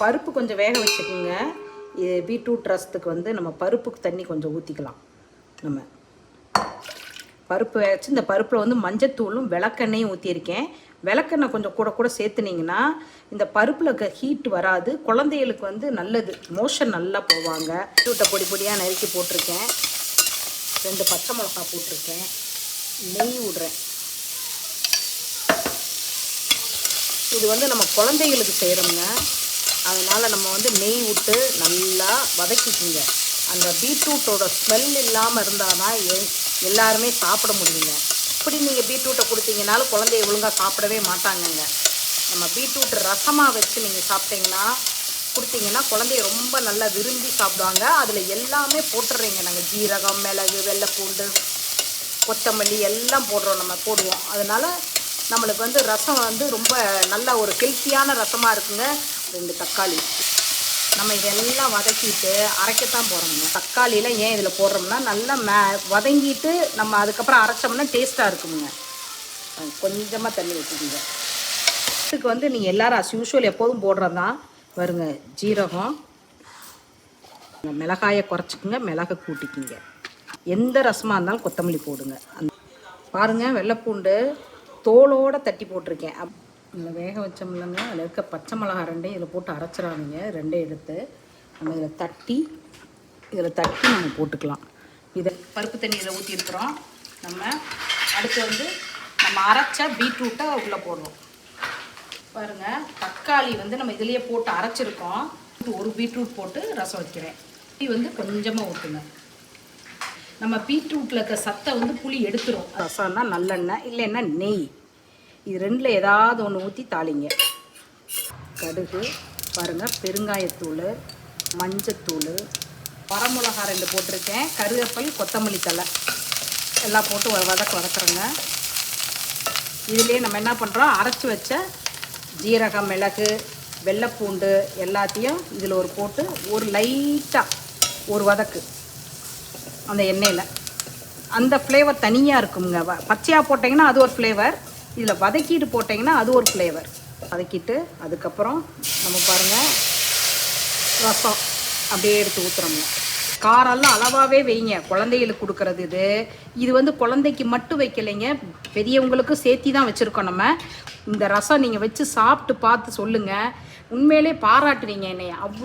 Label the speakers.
Speaker 1: பருப்பு கொஞ்சம் வேக வச்சுக்கோங்க. இது பீட்ரூட் ரசத்துக்கு வந்து நம்ம பருப்புக்கு தண்ணி கொஞ்சம் ஊற்றிக்கலாம். நம்ம பருப்பு வச்சு இந்த பருப்பில் வந்து மஞ்சத்தூளும் விளக்கெண்ணையும் ஊற்றியிருக்கேன். விளக்கெண்ணெய் கொஞ்சம் கூட கூட சேர்த்துனிங்கன்னா இந்த பருப்பில் ஹீட் வராது. குழந்தைகளுக்கு வந்து நல்லது, மோஷன் நல்லா போவாங்க. பீட்ரூட்டை பொடி பொடியாக நறுக்கி போட்டிருக்கேன். 2 பச்சை மிளகா போட்டிருக்கேன். நெய் விடுறேன். இது வந்து நம்ம குழந்தைகளுக்கு செய்கிறோங்க. அதனால் நம்ம வந்து நெய் விட்டு நல்லா வதக்கிக்குங்க. அந்த பீட்ரூட்டோட ஸ்மெல் இல்லாமல் இருந்தால் தான் எல்லாருமே சாப்பிட முடியுங்க. இப்படி நீங்கள் பீட்ரூட்டை கொடுத்தீங்கனாலும் குழந்தைய ஒழுங்காக சாப்பிடவே மாட்டாங்கங்க. நம்ம பீட்ரூட் ரசமாக வச்சு நீங்கள் சாப்பிட்டீங்கன்னா கொடுத்தீங்கன்னா குழந்தைய ரொம்ப நல்லா விரும்பி சாப்பிடுவாங்க. அதில் எல்லாமே போட்டுடுறீங்க. நாங்கள் ஜீரகம், மிளகு, வெள்ளைப்பூண்டு, கொத்தமல்லி எல்லாம் போடுவோம். அதனால் நம்மளுக்கு வந்து ரசம் வந்து ரொம்ப நல்ல ஒரு ஹெல்த்தியான ரசமாக இருக்குங்க. 2 தக்காளி நம்ம இதெல்லாம் வதக்கிட்டு அரைக்கத்தான் போகிறோம்ங்க. தக்காளியில் ஏன் இதில் போடுறோம்னா நல்லா வதங்கிட்டு நம்ம அதுக்கப்புறம் அரைச்சோம்னா டேஸ்ட்டாக இருக்குங்க. கொஞ்சமாக தண்ணி ஊற்றிக்குங்க. இதுக்கு வந்து நீங்கள் எல்லோரும் அஸ் யூஷுவல் எப்போதும் போடுறது தான் வருங்க. ஜீரகம், மிளகாயை குறைச்சிக்குங்க, மிளகை கூட்டிக்குங்க. எந்த ரசமாக இருந்தாலும் கொத்தமல்லி போடுங்க. பாருங்கள், வெள்ளைப்பூண்டு தோலோடு தட்டி போட்டிருக்கேன். இதில் வேக வச்சோம்லங்க, அதில் இருக்க பச்சை மிளகா 2 இதில் போட்டு அரைச்சிடாதீங்க. 2 எடுத்து நம்ம இதில் தட்டி நம்ம போட்டுக்கலாம். இதை பருப்பு தண்ணி இதில் ஊற்றிருக்கிறோம். நம்ம அடுத்து வந்து நம்ம அரைச்ச பீட்ரூட்டை உள்ளே போடுறோம். பாருங்கள், தக்காளி வந்து நம்ம இதிலேயே போட்டு அரைச்சிருக்கோம். 1 பீட்ரூட் போட்டு ரசம் வைக்கிறேன். இது வந்து கொஞ்சமாக ஊற்றுங்க. நம்ம பீட்ரூட்டில் இருக்க சத்தை வந்து புளி எடுத்துரும். ரசம்னா நல்லெண்ணெய் இல்லைன்னா நெய், இது 2ல் ஏதாவது ஒன்று ஊற்றி தாளிங்க. கடுகு பாருங்கள், பெருங்காயத்தூள், மஞ்சத்தூள், வரமிளகா 2 போட்டிருக்கேன், கருவேப்பிலை, கொத்தமல்லி தழை எல்லாம் போட்டு வதக்குறோங்க. இதுலேயே நம்ம என்ன பண்ணுறோம், அரைச்சி வச்ச ஜீரகம், மிளகு, வெள்ளைப்பூண்டு எல்லாத்தையும் இதில் போட்டு ஒரு லைட்டாக ஒரு வதக்கு. அந்த எண்ணெயில் அந்த ஃப்ளேவர் தனியாக இருக்குங்க. பச்சையாக போட்டிங்கன்னா அது ஒரு ஃப்ளேவர், இதில் வதக்கிட்டு போட்டிங்கன்னா அது ஒரு ஃப்ளேவர். வதக்கிட்டு அதுக்கப்புறம் நம்ம பாருங்கள் ரசம் அப்படியே எடுத்து ஊற்றுறோங்க. காரெல்லாம் அளவாகவே வைங்க. குழந்தைகளுக்கு கொடுக்குறது இது வந்து குழந்தைக்கு மட்டும் வைக்கலைங்க, பெரியவங்களுக்கும் சேர்த்தி தான் வச்சுருக்கோம். நம்ம இந்த ரசம் நீங்கள் வச்சு சாப்பிட்டு பார்த்து சொல்லுங்கள், உண்மையிலே பாராட்டுவீங்க என்னைய.